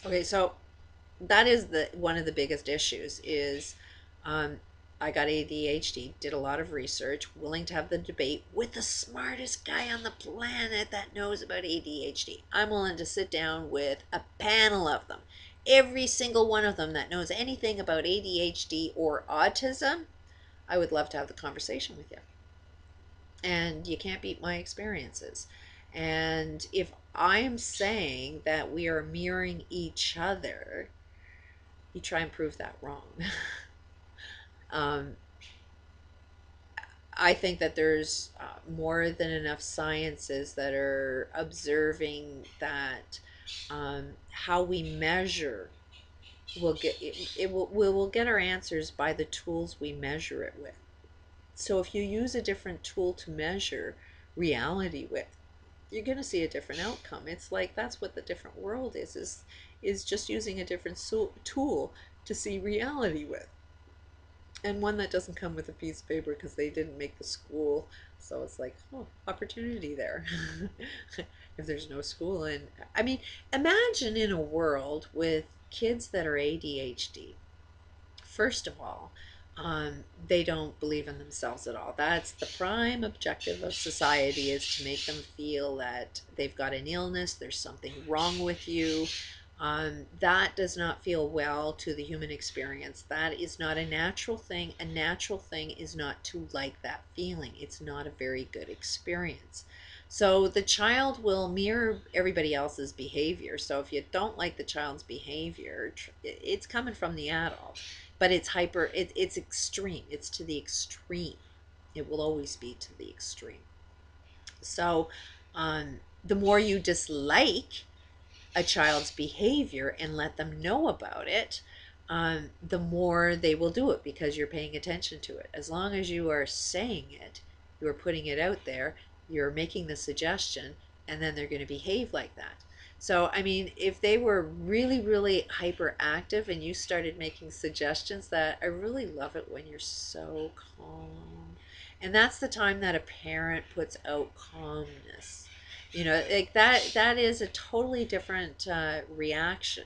Okay, so that is the one of the biggest issues is um, I got ADHD, did a lot of research, willing to have the debate with the smartest guy on the planet that knows about ADHD. I'm willing to sit down with a panel of them, every single one of them that knows anything about ADHD or autism. I would love to have the conversation with you. And you can't beat my experiences. And if I'm saying that we are mirroring each other, you try and prove that wrong. um, I think that there's more than enough sciences that are observing that how we measure will get it will we will get our answers by the tools we measure it with. So if you use a different tool to measure reality with, you're going to see a different outcome. It's like that's what the different world is just using a different tool to see reality with, and one that doesn't come with a piece of paper because they didn't make the school. So it's like, oh, opportunity there. If there's no school. And I mean, imagine in a world with kids that are ADHD. First of all, they don't believe in themselves at all. That's the prime objective of society, is to make them feel that they've got an illness, there's something wrong with you. That does not feel well to the human experience. That is not a natural thing. A natural thing is not to like that feeling. It's not a very good experience. So the child will mirror everybody else's behavior. So if you don't like the child's behavior, it's coming from the adult, but it's extreme. It's to the extreme. It will always be to the extreme. So the more you dislike a child's behavior and let them know about it, the more they will do it because you're paying attention to it. As long as you are saying it, you're putting it out there, you're making the suggestion, and then they're going to behave like that. So, I mean, if they were really, really hyperactive and you started making suggestions, that I really love it when you're so calm. And that's the time that a parent puts out calmness. Like that is a totally different reaction.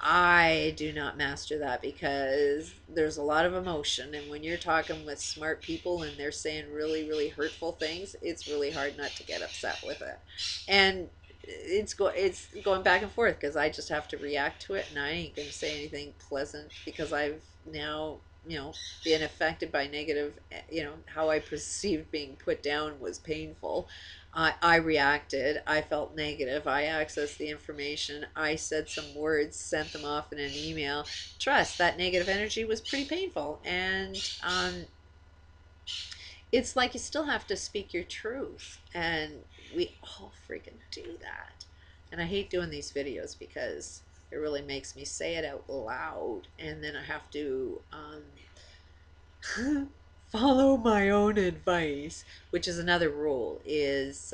I do not master that because there's a lot of emotion, and when you're talking with smart people and they're saying really, really hurtful things, it's really hard not to get upset with it. And it's going back and forth because I just have to react to it, and I ain't gonna say anything pleasant because I've now been affected by negative. How I perceived being put down was painful. I reacted. I felt negative. I accessed the information. I said some words, sent them off in an email. Trust that negative energy was pretty painful. And it's like you still have to speak your truth. And we all freaking do that. And I hate doing these videos because it really makes me say it out loud. And then I have to follow my own advice, which is another rule. Is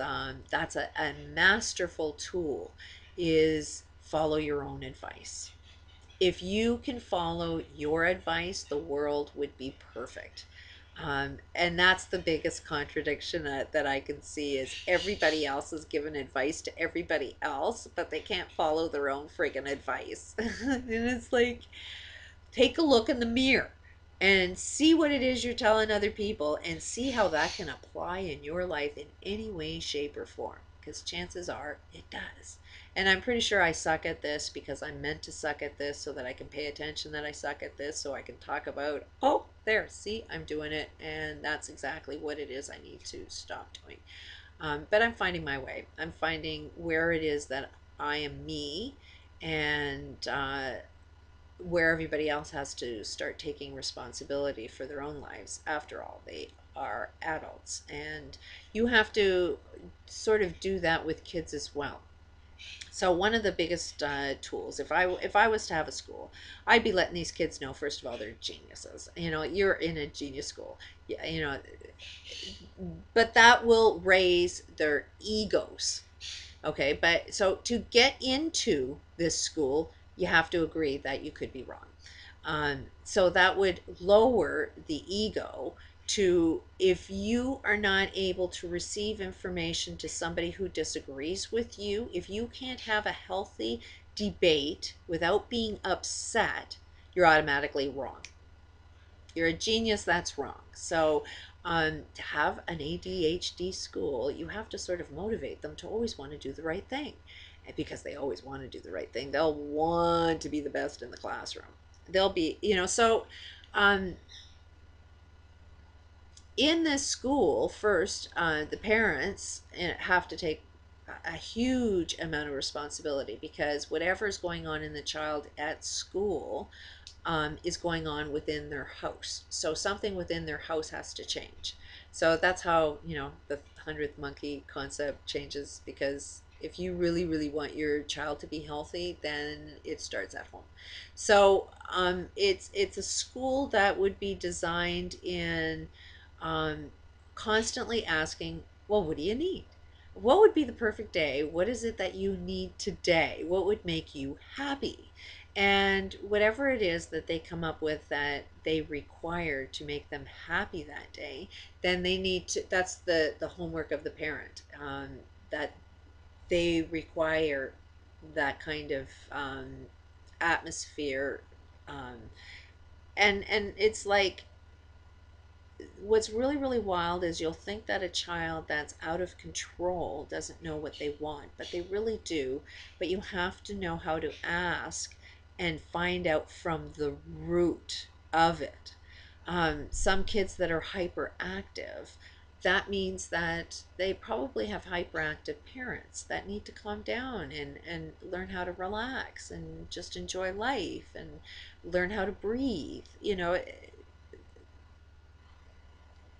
That's a masterful tool, is follow your own advice. If you can follow your advice, the world would be perfect. And that's the biggest contradiction that I can see, is everybody else is giving advice to everybody else, but they can't follow their own friggin' advice. And it's like, take a look in the mirror and see what it is you're telling other people, and see how that can apply in your life in any way, shape, or form. Because chances are it does. And I'm pretty sure I suck at this because I'm meant to suck at this so that I can pay attention that I suck at this, so I can talk about, oh, there, see, I'm doing it. And that's exactly what it is I need to stop doing. But I'm finding my way. I'm finding where it is that I am me, and where everybody else has to start taking responsibility for their own lives. After all, they are adults, and you have to sort of do that with kids as well. So one of the biggest tools, if I was to have a school, I'd be letting these kids know, first of all, they're geniuses. You're in a genius school. Yeah, but that will raise their egos. Okay, but so to get into this school, you have to agree that you could be wrong. So that would lower the ego to, if you are not able to receive information to somebody who disagrees with you, if you can't have a healthy debate without being upset, you're automatically wrong. You're a genius, that's wrong. So to have an ADHD school, you have to sort of motivate them to always want to do the right thing. And because they always want to do the right thing, they'll want to be the best in the classroom. They'll be, so um, in this school, first, the parents have to take a huge amount of responsibility, because whatever is going on in the child at school is going on within their house. So something within their house has to change. So that's how, the 100th monkey concept changes, because if you really, really want your child to be healthy, then it starts at home. So it's a school that would be designed in um, constantly asking, well, what do you need? What would be the perfect day? What is it that you need today? What would make you happy? And whatever it is that they come up with that they require to make them happy that day, then they need to, that's the homework of the parent, that they require that kind of atmosphere. Um, and it's like, what's really, really wild is you'll think that a child that's out of control doesn't know what they want, but they really do. But you have to know how to ask and find out from the root of it. Some kids that are hyperactive, that means that they probably have hyperactive parents that need to calm down and learn how to relax and just enjoy life and learn how to breathe.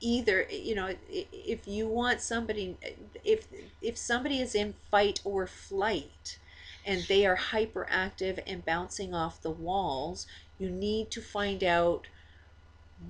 Either, if you want somebody, if somebody is in fight or flight and they are hyperactive and bouncing off the walls, you need to find out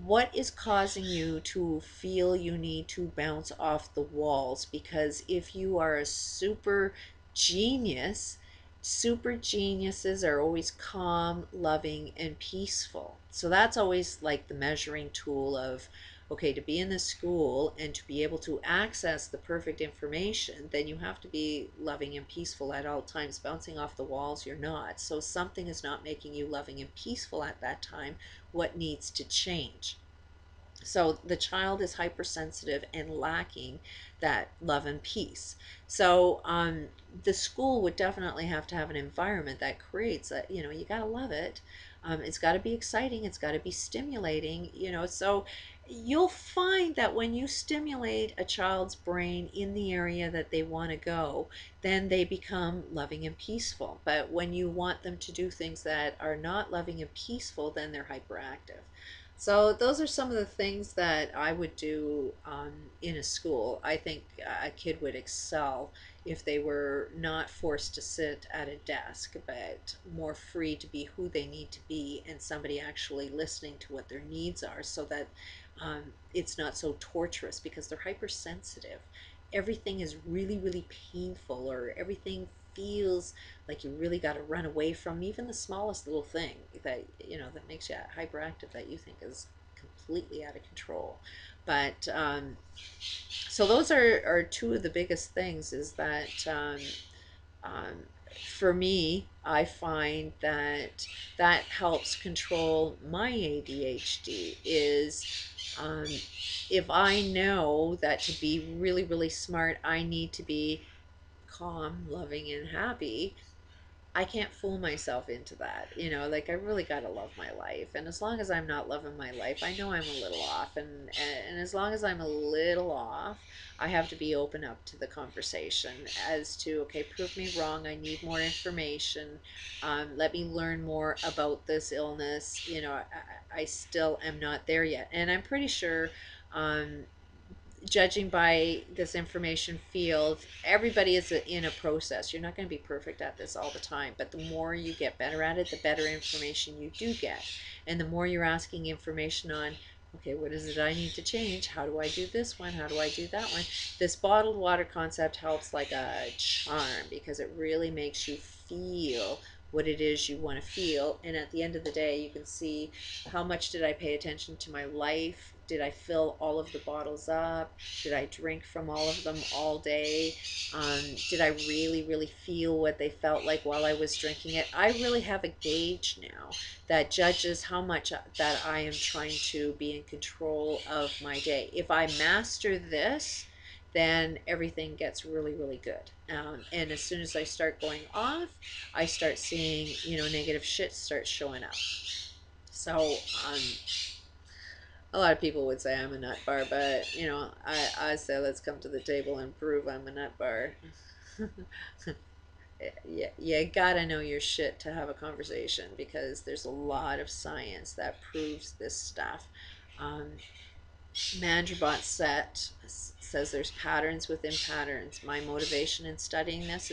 what is causing you to feel you need to bounce off the walls. Because if you are a super genius, super geniuses are always calm, loving, and peaceful. So that's always like the measuring tool of, okay, to be in the school and to be able to access the perfect information, then you have to be loving and peaceful at all times. Bouncing off the walls, you're not. So something is not making you loving and peaceful at that time. What needs to change? So the child is hypersensitive and lacking that love and peace. So the school would definitely have to have an environment that creates a, you got to love it. It's got to be exciting. It's got to be stimulating, so you'll find that when you stimulate a child's brain in the area that they want to go, then they become loving and peaceful. But when you want them to do things that are not loving and peaceful, then they're hyperactive. So those are some of the things that I would do in a school. I think a kid would excel if they were not forced to sit at a desk, but more free to be who they need to be, and somebody actually listening to what their needs are, so that it's not so torturous, because they're hypersensitive. Everything is really, really painful, or everything feels like you really got to run away from. Even the smallest little thing that that makes you hyperactive, that you think is completely out of control. But so those are two of the biggest things, is that um, for me, I find that that helps control my ADHD. Is um, if I know that to be really, really smart, I need to be calm, loving, and happy, I can't fool myself into that. Like, I really got to love my life. And as long as I'm not loving my life, I know I'm a little off. And as long as I'm a little off, I have to be open up to the conversation as to, okay, prove me wrong. I need more information. Let me learn more about this illness. I still am not there yet. And I'm pretty sure, judging by this information field, everybody is in a process. You're not going to be perfect at this all the time, but the more you get better at it, the better information you do get. And the more you're asking information on, okay, what is it I need to change? How do I do this one? How do I do that one? This bottled water concept helps like a charm, because it really makes you feel what it is you want to feel. And at the end of the day, you can see how much did I pay attention to my life? Did I fill all of the bottles up? Did I drink from all of them all day? Did I really, really feel what they felt like while I was drinking it? I really have a gauge now that judges how much that I am trying to be in control of my day. If I master this, then everything gets really, really good. And as soon as I start going off, I start seeing, negative shit start showing up. So, a lot of people would say I'm a nut bar, but, I say let's come to the table and prove I'm a nut bar. Yeah, you gotta know your shit to have a conversation, because there's a lot of science that proves this stuff. Um, Mandelbrot set says there's patterns within patterns. My motivation in studying this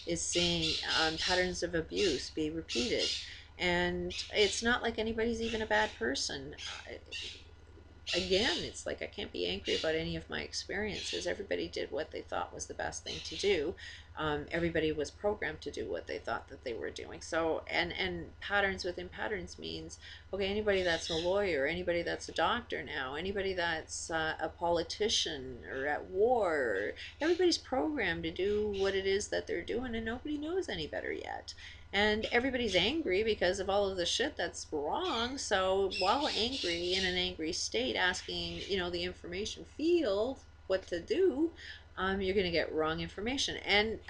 is seeing patterns of abuse be repeated, and it's not like anybody's even a bad person. Again, it's like I can't be angry about any of my experiences. Everybody did what they thought was the best thing to do. Everybody was programmed to do what they thought that they were doing. So, and patterns within patterns means, okay, anybody that's a lawyer, anybody that's a doctor now, anybody that's a politician or at war, everybody's programmed to do what it is that they're doing, and nobody knows any better yet. And everybody's angry because of all of the shit that's wrong. So while angry, in an angry state, asking, the information field what to do, you're going to get wrong information. And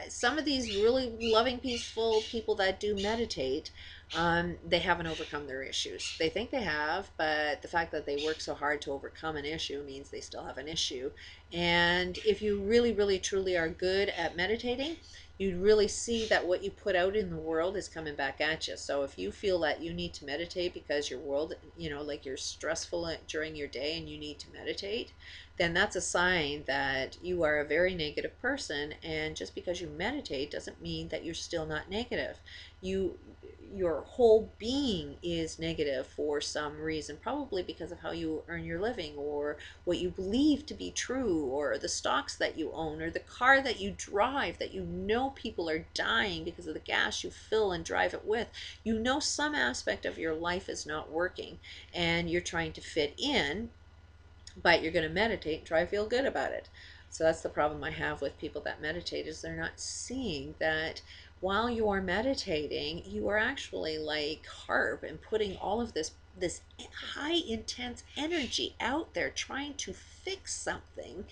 some of these really loving, peaceful people that do meditate, they haven't overcome their issues. They think they have, but the fact that they work so hard to overcome an issue means they still have an issue. And if you really, really, truly are good at meditating, you'd really see that what you put out in the world is coming back at you. So if you feel that you need to meditate because your world, like you're stressful during your day and you need to meditate, then that's a sign that you are a very negative person. And just because you meditate doesn't mean that you're still not negative. Your whole being is negative for some reason, probably because of how you earn your living, or what you believe to be true, or the stocks that you own, or the car that you drive, that people are dying because of the gas you fill and drive it with. Some aspect of your life is not working, and you're trying to fit in, but you're going to meditate and try to feel good about it. So that's the problem I have with people that meditate, is they're not seeing that while you are meditating, you are actually like HARP and putting all of this high intense energy out there trying to fix something,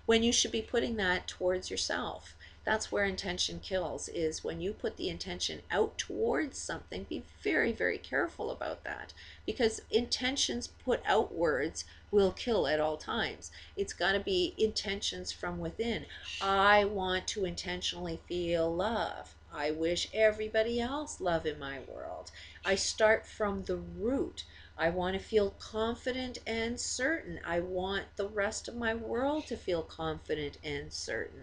when you should be putting that towards yourself. That's where intention kills, is when you put the intention out towards something. Be very, very careful about that, because intentions put outwards will kill at all times. It's got to be intentions from within. I want to intentionally feel love. I wish everybody else love in my world. I start from the root. I want to feel confident and certain. I want the rest of my world to feel confident and certain.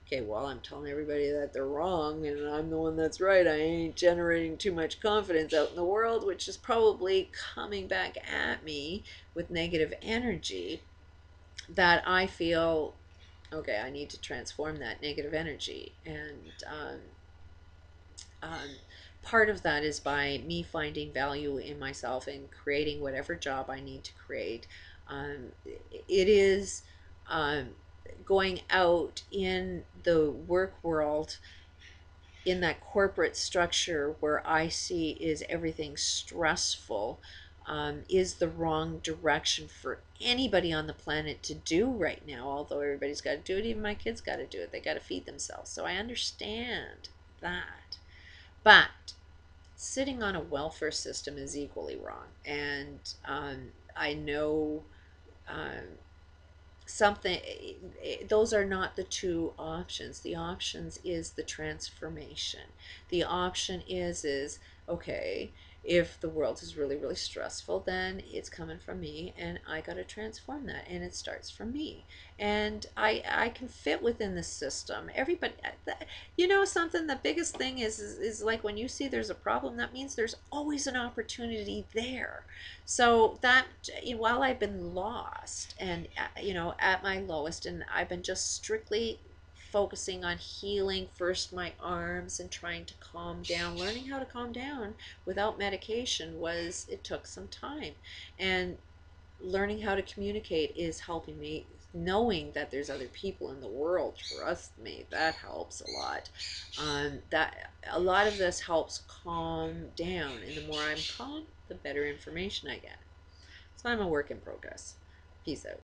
Okay, well, I'm telling everybody that they're wrong and I'm the one that's right. I ain't generating too much confidence out in the world, which is probably coming back at me with negative energy, that I feel, okay, I need to transform that negative energy. And um, part of that is by me finding value in myself and creating whatever job I need to create. It is going out in the work world, in that corporate structure where I see is everything stressful, is the wrong direction for anybody on the planet to do right now. Although everybody's got to do it, even my kids got to do it. They got to feed themselves. So I understand that. But sitting on a welfare system is equally wrong. And I know something, those are not the two options. The options is the transformation. The option is okay, if the world is really, really stressful, then it's coming from me, and I got to transform that, and it starts from me. And I can fit within the system. Everybody, something, the biggest thing is like, when you see there's a problem, that means there's always an opportunity there. So that, while I've been lost and at my lowest, and I've been just strictly focusing on healing first my arms and trying to calm down. Learning how to calm down without medication it took some time. And learning how to communicate is helping me. Knowing that there's other people in the world, trust me, that helps a lot. That a lot of this helps calm down, and the more I'm calm, the better information I get. So I'm a work in progress. Peace out.